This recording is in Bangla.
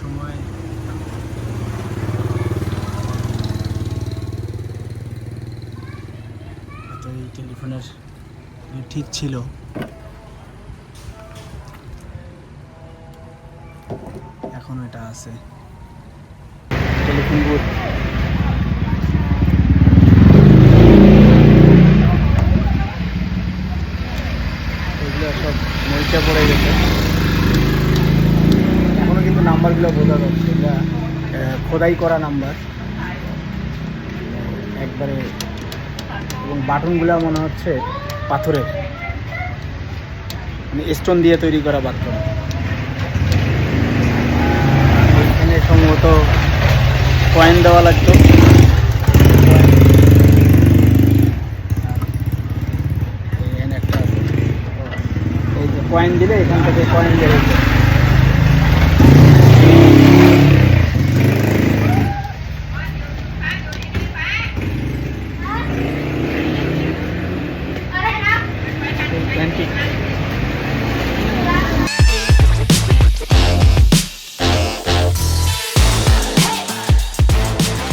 সময় হয়তো এই টেলিফোনের ঠিক ছিল, এখনো এটা আছে টেলিফোন বুথ। এগুলো সব মরিচা পড়ে গেছে, এখনো কিন্তু নাম্বারগুলো বোঝা যাচ্ছে, এটা খোদাই করা নাম্বার একবারে, এবং বাটনগুলো মনে হচ্ছে পাথরের, মানে স্টোন দিয়ে তৈরি করা বাটন। এখানে সম্ভবত কয়েন দেওয়া লাগতো, এখানে একটা আছে, এই যে কয়েন দিলে এখান থেকে কয়েন বেরোচ্ছে।